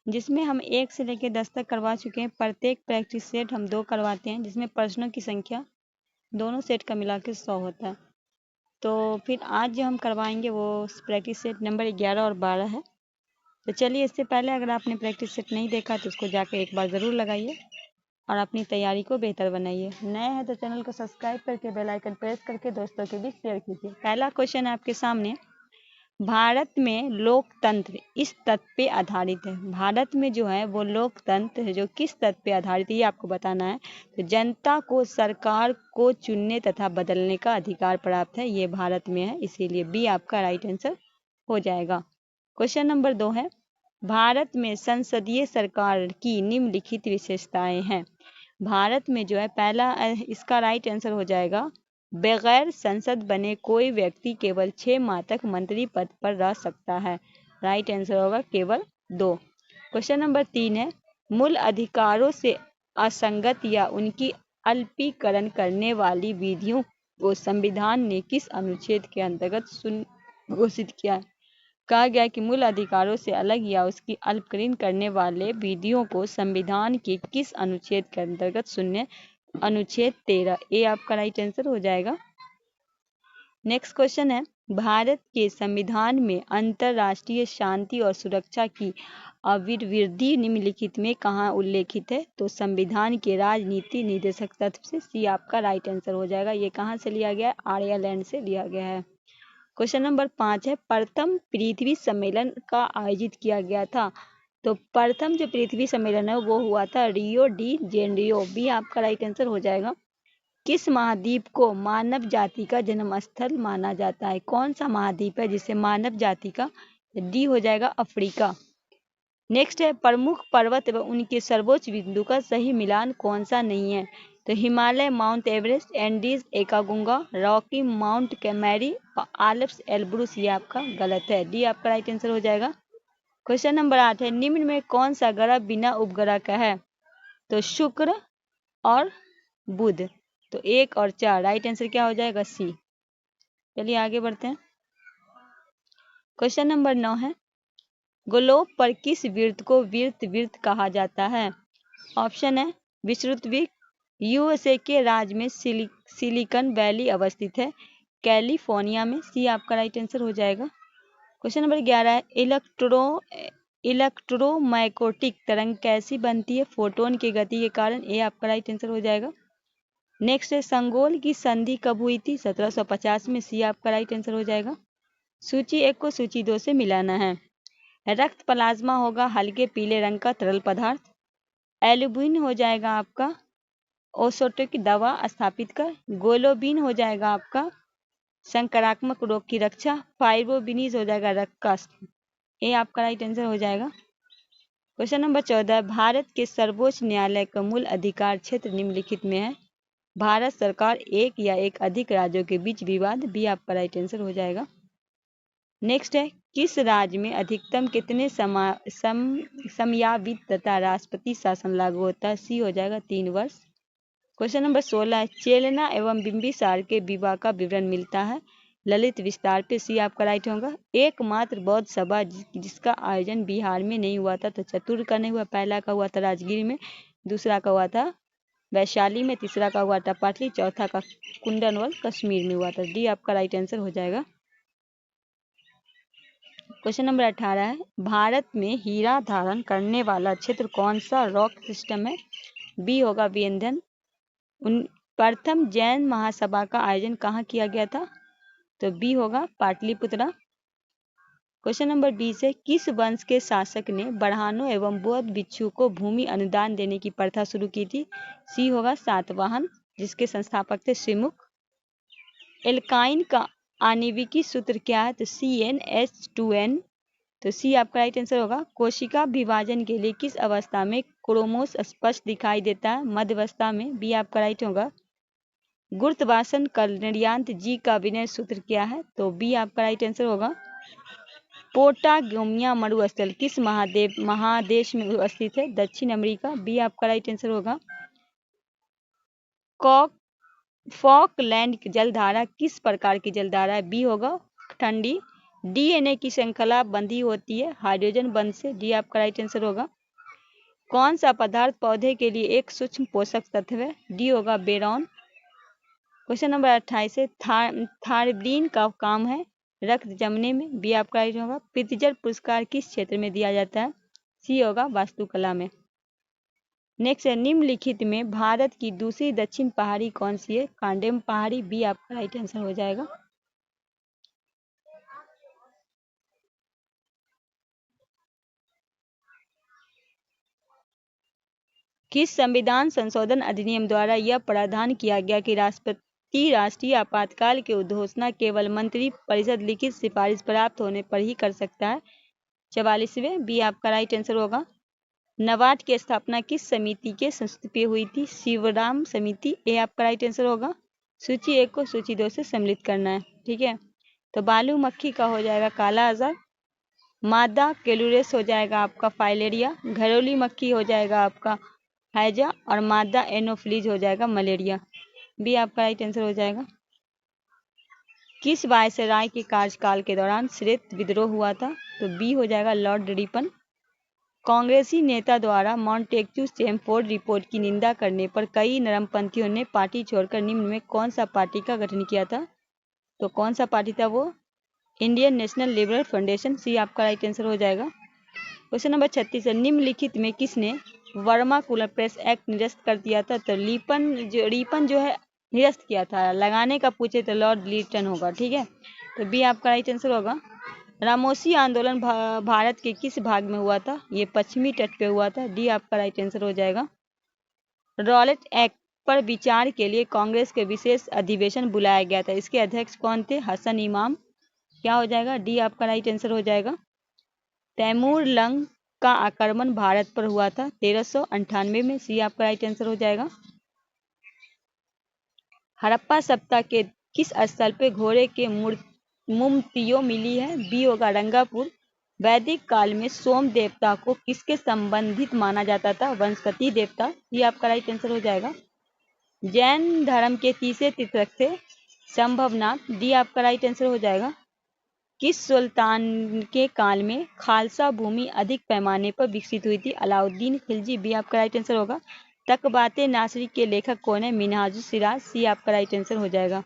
जिसमें हम 1 से लेकर 10 तक करवा चुके हैं। प्रत्येक प्रैक्टिस सेट हम 2 करवाते हैं, जिसमें प्रश्नों की संख्या दोनों सेट का मिला के 100 होता है। तो फिर आज जो हम करवाएंगे वो प्रैक्टिस सेट नंबर 11 और 12 है। तो चलिए, इससे पहले अगर आपने प्रैक्टिस सेट नहीं देखा तो उसको जाकर एक बार ज़रूर लगाइए और अपनी तैयारी को बेहतर बनाइए। नए हैं तो चैनल को सब्सक्राइब करके बेल आइकन प्रेस करके दोस्तों के बीच शेयर कीजिए। पहला क्वेश्चन है आपके सामने, भारत में लोकतंत्र इस तथ्य पे आधारित है। भारत में जो है वो लोकतंत्र है जो किस तथ्य पे आधारित है, ये आपको बताना है। तो जनता को सरकार को चुनने तथा बदलने का अधिकार प्राप्त है, ये भारत में है, इसीलिए बी आपका राइट आंसर हो जाएगा। क्वेश्चन नंबर 2 है, भारत में संसदीय सरकार की निम्नलिखित विशेषताएं हैं। भारत में जो है पहला इसका राइट आंसर हो जाएगा, बगैर संसद बने कोई व्यक्ति केवल 6 माह तक मंत्री पद पर रह सकता है। राइट आंसर होगा केवल 2। क्वेश्चन नंबर 3 है, मूल अधिकारों से असंगत या उनकी अल्पीकरण करने वाली विधियों को संविधान ने किस अनुच्छेद के अंतर्गत घोषित किया है। कहा गया कि मूल अधिकारों से अलग या उसकी अल्पीकरण करने वाले विधियों को संविधान के किस अनुच्छेद के अंतर्गत शून्य, अनुच्छेद 13, ये आपका राइट आंसर हो जाएगा। नेक्स्ट क्वेश्चन है, भारत के संविधान में अंतर्राष्ट्रीय शांति और सुरक्षा की अभिवृद्धि निम्नलिखित में कहाँ उल्लेखित है। तो संविधान के राजनीति निर्देशक तत्व से, सी आपका राइट आंसर हो जाएगा। ये कहाँ से लिया गया है, आयरलैंड से लिया गया है। क्वेश्चन नंबर 5 है, प्रथम पृथ्वी सम्मेलन का आयोजित किया गया था। तो प्रथम जो पृथ्वी सम्मेलन है वो हुआ था रियो डी जेनेरियो, भी आपका राइट आंसर हो जाएगा। किस महाद्वीप को मानव जाति का जन्म स्थल माना जाता है। कौन सा महाद्वीप है जिसे मानव जाति का, डी हो जाएगा अफ्रीका। नेक्स्ट है, प्रमुख पर्वत एवं उनके सर्वोच्च बिंदु का सही मिलान कौन सा नहीं है। तो Himalaya, Mount Everest, Andes, Aconcagua, Rocky Mount कैमरी और आल्प्स एल्ब्रुस, ये आपका गलत है, डी आपका राइट आंसर हो जाएगा। क्वेश्चन नंबर 8 है, निम्न में कौन सा ग्रह बिना उपग्रह का है। तो शुक्र और बुध। तो 1 और 4, राइट आंसर क्या हो जाएगा, सी। चलिए आगे बढ़ते हैं। क्वेश्चन नंबर 9 है, ग्लोब पर किस वृत्त को वृत्त कहा जाता है। ऑप्शन है विषुववृत्त, यूएसए के राज्य में सिलिकॉन वैली अवस्थित है, कैलिफोर्निया में, सी आपका राइट आंसर हो जाएगा। क्वेश्चन नंबर 11 है, इलेक्ट्रोमैग्नेटिक तरंग कैसी बनती है। फोटोन की गति के कारण, ये आपका राइट आंसर हो जाएगा। नेक्स्ट है, संगोल की संधि कब हुई थी। 1750 में, सी आपका राइट आंसर हो जाएगा। सूची 1 को सूची 2 से मिलाना है। रक्त प्लाज्मा होगा हल्के पीले रंग का तरल पदार्थ। एल्बुमिन हो जाएगा आपका ओसोटो की दवा स्थापित कर। ग्लोबिन हो जाएगा आपका संक्रामक रोग की रक्षा। फाइब्रोबिनीज हो जाएगा रक्त का, ये आपका राइट आंसर हो जाएगा। क्वेश्चन नंबर 14, भारत के सर्वोच्च न्यायालय का मूल अधिकार क्षेत्र निम्नलिखित में है। भारत सरकार, एक या एक अधिक राज्यों के बीच विवाद, भी आपका राइट आंसर हो जाएगा। नेक्स्ट है, किस राज्य में अधिकतम कितने समयावधि तथा राष्ट्रपति शासन लागू होता है। सी हो जाएगा 3 वर्ष। क्वेश्चन नंबर 16 है, चेलना एवं बिंबिसार के विवाह का विवरण मिलता है ललित विस्तार पे, सी आपका राइट होगा। एकमात्र बौद्ध सभा जिसका आयोजन बिहार में नहीं हुआ था, तो चतुर का नहीं हुआ। पहला का हुआ था राजगीर में, दूसरा का हुआ था वैशाली में, तीसरा का हुआ था पाटली, चौथा का कुंदनवल कश्मीर में हुआ था, डी आपका राइट आंसर हो जाएगा। क्वेश्चन नंबर 18 है, भारत में हीरा धारण करने वाला क्षेत्र कौन सा रॉक सिस्टम है। बी होगा विंध्यन। प्रथम जैन महासभा का आयोजन कहाँ किया गया था। तो बी होगा पाटलिपुत्रा। क्वेश्चन नंबर 20 है, किस वंश के शासक ने ब्राह्मणों एवं बौद्ध भिक्षु को भूमि अनुदान देने की प्रथा शुरू की थी। सी होगा सातवाहन, जिसके संस्थापक थे श्रीमुख। एल्काइन का आणविक सूत्र क्या है। तो CnH2n, तो सी आपका राइट आंसर होगा। कोशिका विभाजन के लिए किस अवस्था में क्रोमोस स्पष्ट दिखाई देता है। मध्य अवस्था में, बी आपका राइट होगा। गुरुत्वाकर्षण निर्यात जी का विनय सूत्र क्या है। तो बी आपका राइट आंसर होगा। पोटागोनिया मरुस्थल किस महादेश में स्थित है। दक्षिण अमेरिका, बी आपका राइट आंसर होगा। फॉकलैंड जलधारा किस प्रकार की जलधारा है। बी होगा ठंडी। डीएनए की श्रृंखला बंधी होती है हाइड्रोजन बंध से। डी आपका राइट आंसर होगा। कौन सा पदार्थ पौधे के लिए एक सूक्ष्म पोषक तत्व है? डी होगा बेरॉन। क्वेश्चन नंबर 28 है, थायरब्रीन का काम है रक्त जमने में। बी आपका राइट होगा। प्रित्जर पुरस्कार किस क्षेत्र में दिया जाता है? सी होगा वास्तुकला में। नेक्स्ट है, निम्नलिखित में भारत की दूसरी दक्षिण पहाड़ी कौन सी है? कांडेम पहाड़ी। बी आपका राइट आंसर हो जाएगा। किस संविधान संशोधन अधिनियम द्वारा यह प्रावधान किया गया कि राष्ट्रपति राष्ट्रीय आपातकाल की घोषणा केवल मंत्री परिषद लिखित सिफारिश प्राप्त होने पर ही कर सकता है? 44वें। बी आपका राइट आंसर होगा। नबार्ड की स्थापना किस समिति के संस्तुति पे हुई थी? शिवराम समिति। ए आपका राइट आंसर होगा। सूची 1 को सूची 2 से सम्मिलित करना है, ठीक है। तो बालू मक्खी का हो जाएगा काला अजहर, मादा केलुरेस हो जाएगा आपका फाइलेरिया, घरेलू मक्खी हो जाएगा आपका हैजा, और मादा एनोफ्लीज हो जाएगा मलेरिया। बी आपका राइट आंसर हो जाएगा। किस वायसराय के कार्यकाल के दौरान श्वेत विद्रोह हुआ था? तो बी हो जाएगा लॉर्ड रिपन। कांग्रेसी नेता द्वारा मॉन्टेक्यू स्टैमफोर्ड रिपोर्ट की निंदा करने पर कई नरमपंथियों ने पार्टी छोड़कर निम्न में कौन सा पार्टी का गठन किया था? तो कौन सा पार्टी था वो? Indian National Liberal Foundation. C आपका राइट आंसर हो जाएगा। क्वेश्चन नंबर 36 है, निम्नलिखित में किसने वर्माकुलर प्रेस एक्ट निरस्त कर दिया था? तो रिपन जो है निरस्त किया था। लगाने का पूछे तो लॉर्ड लिटन होगा, ठीक है। तो बी आपका राइट आंसर होगा। रामोसी आंदोलन भारत के किस भाग में हुआ था? ये पश्चिमी तट पे हुआ था। डी आपका राइट आंसर हो जाएगा। रॉलेट एक्ट पर विचार के लिए कांग्रेस के विशेष अधिवेशन बुलाया गया था। इसके अध्यक्ष कौन थे? हसन इमाम। क्या हो जाएगा? डी आपका राइट आंसर हो जाएगा। तैमूर लंग का आक्रमण भारत पर हुआ था 1398 में। सी आपका राइट आंसर हो जाएगा। हड़प्पा सभ्यता के किस स्थल पे घोड़े के मूर्तियां मिली है? बी होगा रंगापुर। वैदिक काल में सोम देवता को किसके संबंधित माना जाता था? वनस्पति देवता। ये आपका राइट आंसर हो जाएगा। जैन धर्म के तीसरे तीर्थंकर थे संभवनाथ। डी आपका राइट आंसर हो जाएगा। किस सुल्तान के काल में खालसा भूमि अधिक पैमाने पर विकसित हुई थी? अलाउद्दीन खिलजी। बी आपका राइट आंसर होगा। तकबाते नासरी के लेखक कौन है? मिनहाजुल सिराज। सी आपका राइट आंसर हो जाएगा।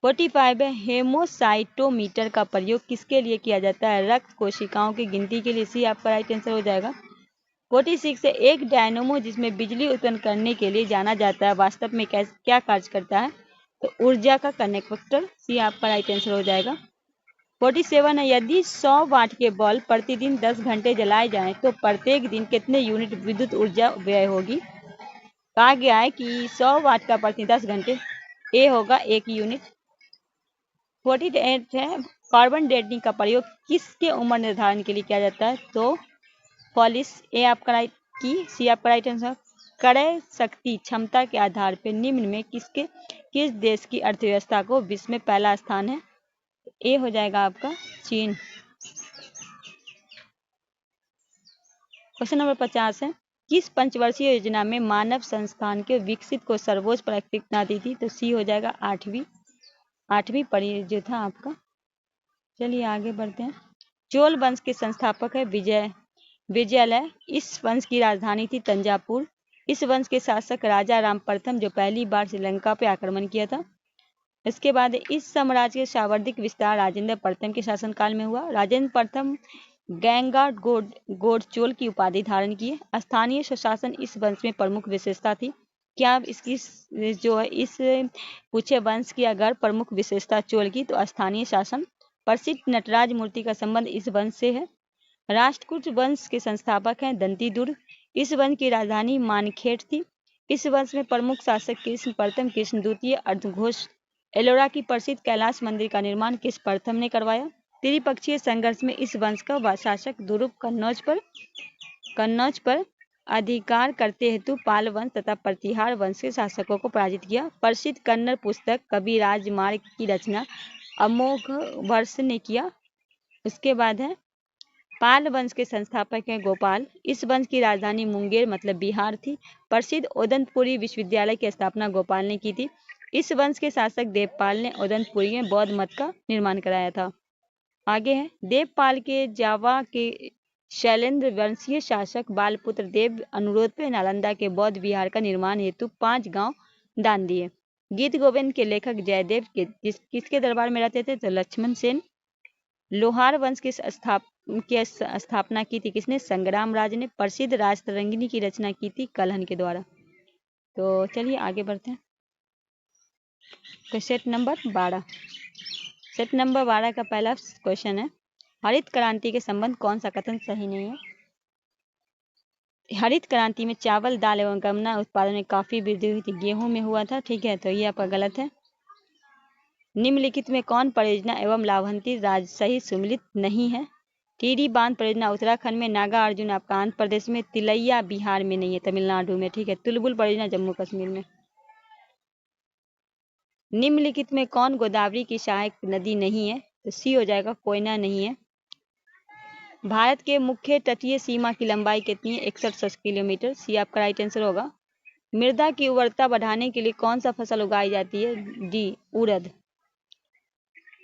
45 है, हेमोसाइटोमीटर का प्रयोग किसके लिए किया जाता है? रक्त कोशिकाओं की गिनती के लिए। सी आपका राइट आंसर हो जाएगा। 46 है, एक डायनोमो जिसमें बिजली उत्पन्न करने के लिए जाना जाता है वास्तव में क्या कार्य करता है? तो ऊर्जा का कंडक्टर। सी आपका राइट आंसर हो जाएगा। 47 है, यदि 100 वाट के बल्ब प्रतिदिन 10 घंटे जलाए जाएं तो प्रत्येक दिन कितने यूनिट विद्युत ऊर्जा व्यय होगी? कहा गया है कि 100 वाट का प्रति 10 घंटे। ए होगा 1 यूनिट। 48 है, कार्बन डेटिंग का प्रयोग किसके उम्र निर्धारण के लिए किया जाता है? तो पॉलिश। ए आपका राइट की। सी आपका राइट आंसर। क्रय शक्ति क्षमता के आधार पर निम्न में किस देश की अर्थव्यवस्था को विश्व में पहला स्थान है? ए हो जाएगा आपका चीन। क्वेश्चन नंबर 50 है, किस पंचवर्षीय योजना में मानव संस्थान के विकसित को सर्वोच्च प्राथमिकता दी थी? तो सी हो जाएगा आठवीं परियोजना था आपका। चलिए आगे बढ़ते हैं। चोल वंश के संस्थापक है विजयलय। इस वंश की राजधानी थी तंजापुर। इस वंश के शासक राजा राम प्रथम जो पहली बार श्रीलंका पे आक्रमण किया था। इसके बाद इस साम्राज्य के सर्वाधिक विस्तार राजेंद्र प्रथम के शासनकाल में हुआ। राजेंद्र प्रथम गैंगा गोडचोल की उपाधि धारण की है। स्थानीय स्वशासन इस वंश में प्रमुख विशेषता थी। क्या आप इसकी जो है इस पूछे वंश की अगर प्रमुख विशेषता चोल की तो स्थानीय शासन। प्रसिद्ध नटराज मूर्ति का संबंध इस वंश से है। राष्ट्रकूट वंश के संस्थापक हैं दंती दुर्ग। इस वंश की राजधानी मानखेड़ थी। इस वंश में प्रमुख शासक कृष्ण प्रथम, कृष्ण द्वितीय, अर्धघोष। एलोरा की प्रसिद्ध कैलाश मंदिर का निर्माण किस प्रथम ने करवाया? त्रिपक्षीय संघर्ष में इस वंश का शासक दुर्ग कन्नौज पर अधिकार करते हेतु पाल वंश तथा प्रतिहार वंश के शासकों को पराजित किया। प्रसिद्ध कन्नड़ पुस्तक कविराज मार्ग की रचना अमोघ वर्ष ने किया। उसके बाद है पाल वंश के संस्थापक हैं गोपाल। इस वंश की राजधानी मुंगेर मतलब बिहार थी। प्रसिद्ध ओदंतपुरी विश्वविद्यालय की स्थापना गोपाल ने की थी। इस वंश के शासक देवपाल ने ओदंतपुरी में बौद्ध मत का निर्माण कराया था। आगे है, देवपाल के जावा के शैलेंद्र वंशीय शासक बालपुत्र देव अनुरोध पे नालंदा के बौद्ध विहार का निर्माण हेतु 5 गांव दान दिए। गीत गोविंद के लेखक जयदेव के किसके दरबार में रहते थे? तो लक्ष्मण सेन। लोहार वंश की स्थापना की थी किसने? संग्राम राज ने। प्रसिद्ध राजतरंगिणी की रचना की थी कलहन के द्वारा। तो चलिए आगे बढ़ते हैं। Set number 12। सेट नंबर 12 का पहला क्वेश्चन है, हरित क्रांति के संबंध कौन सा कथन सही नहीं है? हरित क्रांति में चावल, दाल एवं गन्ना उत्पादन में काफी वृद्धि हुई थी, गेहूं में हुआ था, ठीक है, तो ये आपका गलत है। निम्नलिखित में कौन परियोजना एवं लाभांती राज्य सही सम्मिलित नहीं है? टिहरी बांध परियोजना उत्तराखंड में, नागा अर्जुन आपका आंध्र प्रदेश में, तिलैया बिहार में नहीं है, तमिलनाडु में, ठीक है, तुलबुल परियोजना जम्मू कश्मीर में। निम्नलिखित में कौन गोदावरी की सहायक नदी नहीं है? तो सी हो जाएगा, कोयना नहीं है। भारत के मुख्य तटीय सीमा की लंबाई कितनी है? 61 किलोमीटर। सी आपका राइट आंसर होगा। मृदा की उर्वरता बढ़ाने के लिए कौन सा फसल उगाई जाती है? डी उड़द।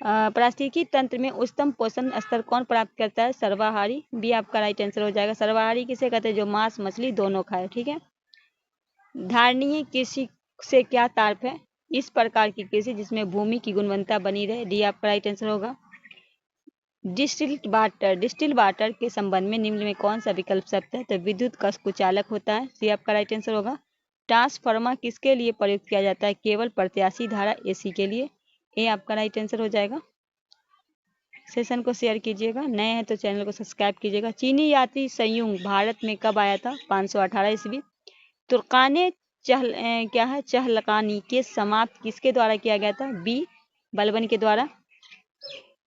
पारिस्थितिकी तंत्र में उच्चतम पोषण स्तर कौन प्राप्त करता है? सर्वाहारी। बी आपका राइट आंसर हो जाएगा। सर्वाहारी किसे कहते हैं? जो मांस मछली दोनों खाए, ठीक है। धारणीय कृषि से क्या तात्पर्य है? इस प्रकार की कृषि जिसमें भूमि की गुणवत्ता बनी रहे। डी आपका राइट आंसर होगा। डिस्टिल वाटर के संबंध में निम्न में कौन सा विकल्प सत्य है? तो विद्युत का कुचालक होता है। सी आपका राइट आंसर होगा। ट्रांसफार्मर किसके लिए प्रयुक्त किया जाता है? केवल प्रत्याशी धारा एसी के लिए। ए आपका राइट आंसर हो जाएगा। सेशन को शेयर कीजिएगा, नए हैं तो चैनल को सब्सक्राइब कीजिएगा। चीनी यात्री संयुग भारत में कब आया था? 518 ईस्वी। तुर्काने चहलकानी के समाप्त किसके द्वारा किया गया था? बी बलबन के द्वारा।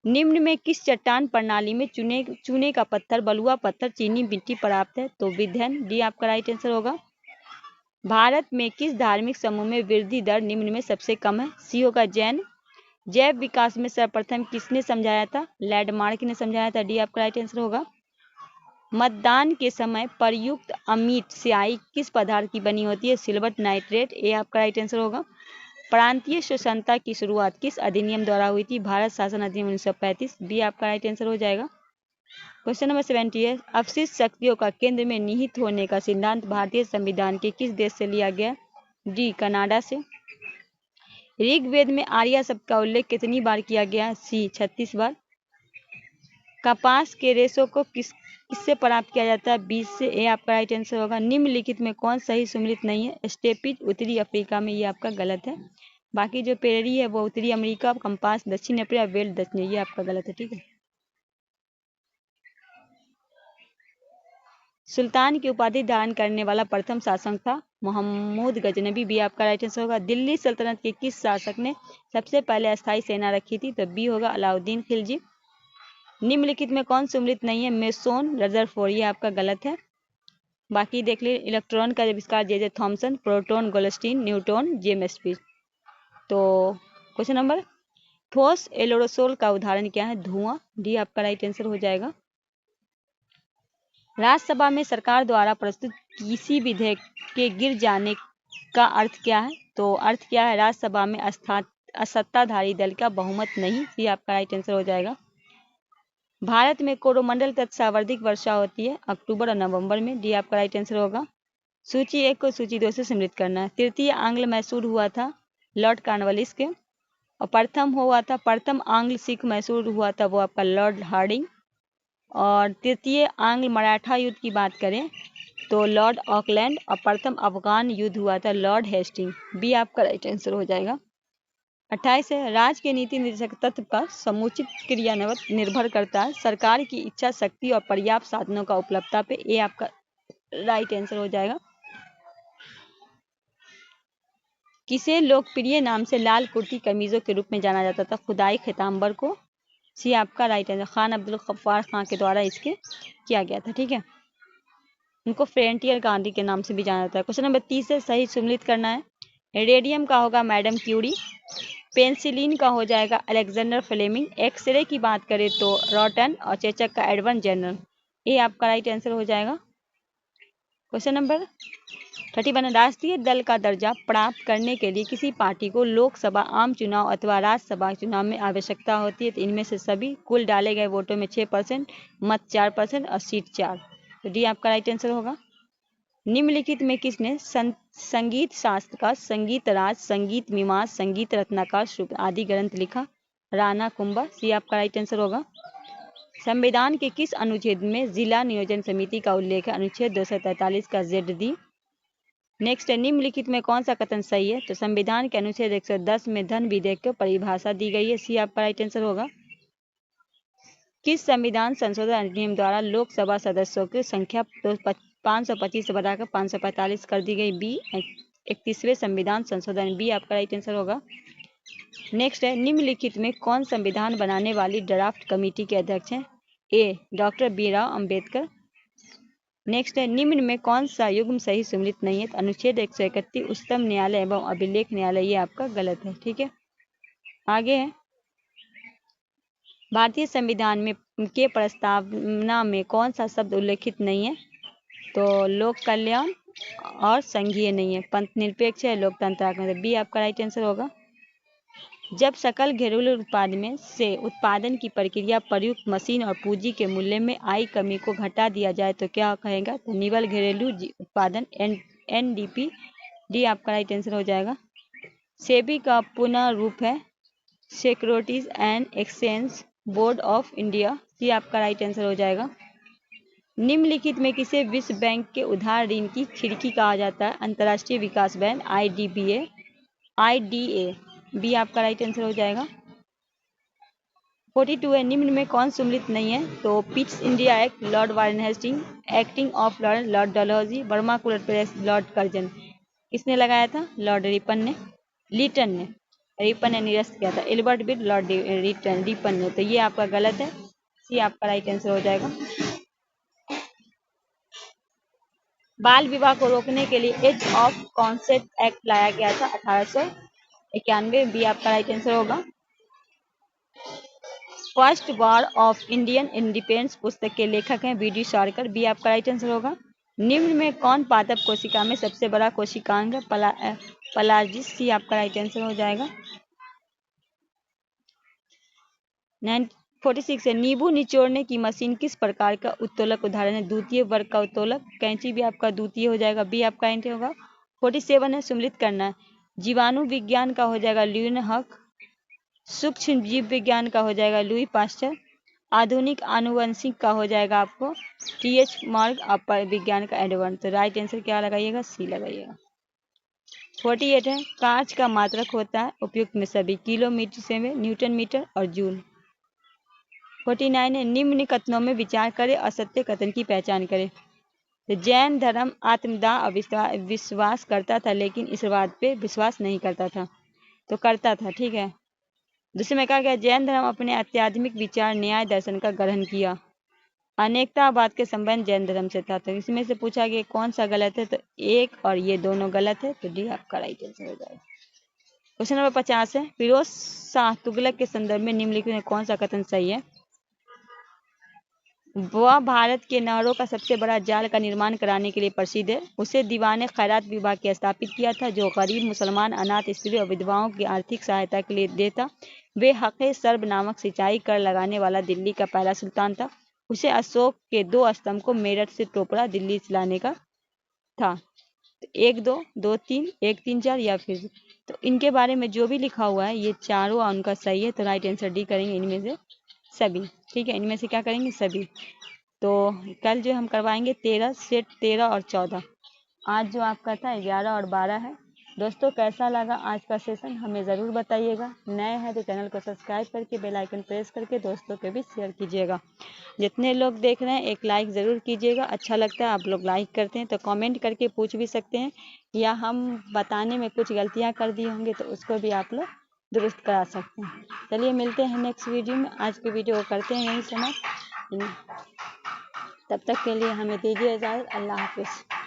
निम्न में किस चट्टान प्रणाली में चूने का पत्थर, बलुआ पत्थर, चीनी मिट्टी प्राप्त है? तो विध्यन। डी आपका राइट आंसर होगा। भारत में किस धार्मिक समूह में वृद्धि दर निम्न में सबसे कम है? सी होगा जैन। जैव विकास में सर्वप्रथम किसने समझाया था? लैंडमार्क ने समझाया था। डी आपका राइट आंसर होगा। मतदान के समय प्रयुक्त अमीट स्याही किस पदार्थ की बनी होती है? Silver nitrate. ए आपका राइट आंसर होगा। प्रांतीय स्वतंत्रता की शुरुआत किस अधिनियम द्वारा हुई थी? भारत शासन अधिनियम 1935। बी आपका राइट आंसर हो जाएगा। क्वेश्चन नंबर 70 है, अवशिष्ट शक्तियों का केंद्र में निहित होने का सिद्धांत भारतीय संविधान के किस देश से लिया गया? डी कनाडा से। ऋग्वेद में आर्या शब्द का उल्लेख कितनी बार किया गया? सी 36 बार। कपास के रेशों को किससे प्राप्त किया जाता है? बीज से। ए आपका राइट आंसर होगा। निम्नलिखित में कौन सही सम्मिलित नहीं है? स्टेपीज उत्तरी अफ्रीका में, ये आपका गलत है। बाकी जो पेरी है वो उत्तरी अमेरिका, कंपास दक्षिण अफ्रीका, वेल्ट दक्षिण, ये आपका गलत है, ठीक है। सुल्तान की उपाधि धारण करने वाला प्रथम शासक था महमूद गजनबी। बी आपका राइट आंसर होगा। दिल्ली सल्तनत के किस शासक ने सबसे पहले अस्थायी सेना रखी थी? तो बी होगा अलाउद्दीन खिलजी। निम्नलिखित में कौन सम्मिलित नहीं है? मेसोन रदरफोर्ड, ये आपका गलत है। बाकी देख लीजिए, इलेक्ट्रॉन का आविष्कार J Thomson, proton Goldstein, Newton, James speech. तो क्वेश्चन नंबर, ठोस एरोसोल का उदाहरण क्या है? धुआं। डी आपका राइट आंसर हो जाएगा। राज्यसभा में सरकार द्वारा प्रस्तुत किसी विधेयक के गिर जाने का अर्थ क्या है? तो अर्थ क्या है? राज्यसभा में सत्ताधारी दल का बहुमत नहीं। सी आपका राइट आंसर हो जाएगा। भारत में कोरोमंडल तथा सावर्धिक वर्षा होती है अक्टूबर और नवंबर में। डी आपका राइट आंसर होगा। सूची 1 को सूची 2 से सम्मिलित करना है। तृतीय आंग्ल मैसूर हुआ था लॉर्ड कॉर्नवालिस के, और प्रथम आंग्ल सिख मैसूर हुआ था वो आपका लॉर्ड हार्डिंग, और तृतीय आंग्ल मराठा युद्ध की बात करें तो लॉर्ड ऑकलैंड, और प्रथम अफगान युद्ध हुआ था लॉर्ड हेस्टिंग। बी आपका राइट आंसर हो जाएगा। 28 है, राज्य के नीति निर्देशक तत्व का समुचित क्रियान्वयन निर्भर करता है सरकार की इच्छा शक्ति और पर्याप्त साधनों का उपलब्धता पे। ए आपका राइट आंसर हो जाएगा। किसे लोकप्रिय नाम से लाल कुर्ती कमीजों के रूप में जाना जाता था? खुदाई खिताम्बर को। सी आपका राइट आंसर। खान अब्दुल गफ्फार खान के द्वारा इसके किया गया था, ठीक है। उनको फ्रंटियर गांधी के नाम से भी जाना जाता है। क्वेश्चन नंबर 30 है, सही सम्मिलित करना है। रेडियम का होगा मैडम क्यूरी, पेंसिलिन का हो जाएगा अलेक्जेंडर फ्लेमिंग, एक्सरे की बात करें तो रॉटन, और चेचक का एडवर्ड जनरल। ये आपका राइट आंसर हो जाएगा। क्वेश्चन नंबर 31 राष्ट्रीय दल का दर्जा प्राप्त करने के लिए किसी पार्टी को लोकसभा आम चुनाव अथवा राज्यसभा चुनाव में आवश्यकता होती है। तो इनमें से सभी कुल डाले गए वोटों में 6%, मत 4% और सीट 4। तो डी आपका राइट आंसर होगा। निम्नलिखित में किसने संगीत शास्त्र का संगीत राज, संगीत मीमांस, संगीत रत्नाकर आदि ग्रंथ लिखा? राणा कुंभा। सी आपका राइट आंसर होगा। संविधान के किस अनुच्छेद में जिला नियोजन समिति का उल्लेख है? अनुच्छेद 243 का जेड डी। नेक्स्ट है, निम्नलिखित में कौन सा कथन सही है? तो संविधान के अनुच्छेद 110 में धन विधेयक को परिभाषा दी गई है। सी आपका राइट आंसर होगा। किस संविधान संशोधन अधिनियम द्वारा लोकसभा सदस्यों की संख्या 525 से बढ़ाकर 545 कर दी गई? बी 31वें संविधान संशोधन। बी आपका राइट आंसर होगा। नेक्स्ट है, निम्नलिखित में कौन संविधान बनाने वाली ड्राफ्ट कमेटी के अध्यक्ष हैं? ए डॉक्टर BR अम्बेडकर। नेक्स्ट है, निम्न में कौन सा युग्म सही सम्मिलित नहीं है? तो अनुच्छेद 131 उच्चतम न्यायालय एवं अभिलेख न्यायालय, ये आपका गलत है। ठीक है, आगे है, भारतीय संविधान में के प्रस्तावना में कौन सा शब्द उल्लेखित नहीं है? तो लोक कल्याण और संघीय नहीं है, पंथ निरपेक्ष है, लोकतंत्र। बी आपका राइट आंसर होगा। जब सकल घरेलू उत्पाद में से उत्पादन की प्रक्रिया, प्रयुक्त मशीन और पूंजी के मूल्य में आई कमी को घटा दिया जाए तो क्या कहेगा? तो निवल घरेलू उत्पादन, NDP। डी आपका राइट आंसर हो जाएगा। सेबी का पुनः रूप है Securities and Exchange Board of India. C आपका राइट आंसर हो जाएगा। निम्नलिखित में किसे विश्व बैंक के उधार ऋण की खिड़की कहा जाता है? अंतर्राष्ट्रीय विकास बैंक, IDBA, IDA। बी आपका राइट आंसर हो जाएगा। 42 है, निम्न में कौन सम्मिलित नहीं है? तो Pitts India act, lord Warren Hasting, acting of lord Dalhousie, vernacular press, lord Curzon. किसने लगाया था? लॉर्ड रिपन ने, लीटन ने। रिपन ने निरस्त किया था, एल्बर्ट बिल, लॉर्ड रिपन ने। तो ये आपका गलत है। सी आपका राइट आंसर हो जाएगा। बाल विवाह को रोकने के लिए एज ऑफ कॉन्सेप्ट एक्ट लाया गया था 1891। बी आपका राइट आंसर होगा। First war of Indian independence पुस्तक के लेखक हैं BD सावरकर। बी आपका राइट आंसर होगा। निम्न में कौन पादप कोशिका में सबसे बड़ा कोशिकांग है? पलाजिस। सी आपका राइट आंसर हो जाएगा। 46 है, नींबू निचोड़ने की मशीन किस प्रकार का उत्तोलक उदाहरण है? द्वितीय वर्ग का उत्तोलक। कैंची भी आपका द्वितीय हो जाएगा। बी आपका एंट्री होगा। 47 है, सम्मिलित करना। जीवाणु विज्ञान का हो जाएगा ल्यूनहक। सूक्ष्म जीव विज्ञान का हो जाएगा लुई पास्चर। आधुनिक आनुवंशिक का हो जाएगा आपको TH मार्ग। अपर विज्ञान का एडवर्न। तो राइट आंसर क्या लगाइएगा? सी लगाइएगा। 48 है, कांच का मात्रक होता है उपयुक्त में सभी? किलोमीटर से न्यूटन मीटर और जूल। 49 है, निम्न कथनों में विचार करें, असत्य कथन की पहचान करें। तो जैन धर्म आत्मदाह विश्वास करता था, लेकिन ईश्वरवाद पे विश्वास नहीं करता था। तो करता था, ठीक है। दूसरे में कहा गया, जैन धर्म अपने आध्यात्मिक विचार न्याय दर्शन का ग्रहण किया। अनेकतावाद के संबंध जैन धर्म से था। तो इसमें से पूछा गया कौन सा गलत है? तो एक और ये दोनों गलत है। तो डी आपका राइट आंसर हो जाएगा। क्वेश्चन नंबर 50 है, फिरोज शाह तुगलक के संदर्भ में निम्नलिखित में कौन सा कथन सही है? वह भारत के नहरों का सबसे बड़ा जाल का निर्माण कराने के लिए प्रसिद्ध है। उसे दीवाने खैरात विभाग के स्थापित किया था, जो गरीब मुसलमान, अनाथ स्त्री और विधवाओं की आर्थिक सहायता के लिए देता। वे हक़े सर्ब नामक सिंचाई कर लगाने वाला दिल्ली का पहला सुल्तान था। उसे अशोक के 2 स्तंभ को मेरठ से टोपरा दिल्ली लाने का था। तो 1 2 2 3 1 3 4 या फिर तो इनके बारे में जो भी लिखा हुआ है ये चारों उनका सही है। तो राइट आंसर डी करेंगे इनमें से सभी। ठीक है, इनमें से क्या करेंगे? सभी। तो कल जो हम करवाएंगे 13 सेट 13 और 14। आज जो आपका था 11 और 12 है। दोस्तों कैसा लगा आज का सेशन हमें ज़रूर बताइएगा। नए हैं तो चैनल को सब्सक्राइब करके बेल आइकन प्रेस करके दोस्तों के भी शेयर कीजिएगा। जितने लोग देख रहे हैं एक लाइक ज़रूर कीजिएगा। अच्छा लगता है आप लोग लाइक करते हैं तो कमेंट करके पूछ भी सकते हैं, या हम बताने में कुछ गलतियाँ कर दी होंगे तो उसको भी आप लोग दुरुस्त करा सकते हैं। चलिए मिलते हैं नेक्स्ट वीडियो में। आज की वीडियो को करते हैं यहीं समाप्त। तब तक के लिए हमें दीजिए इजाज़त। अल्लाह हाफिज़।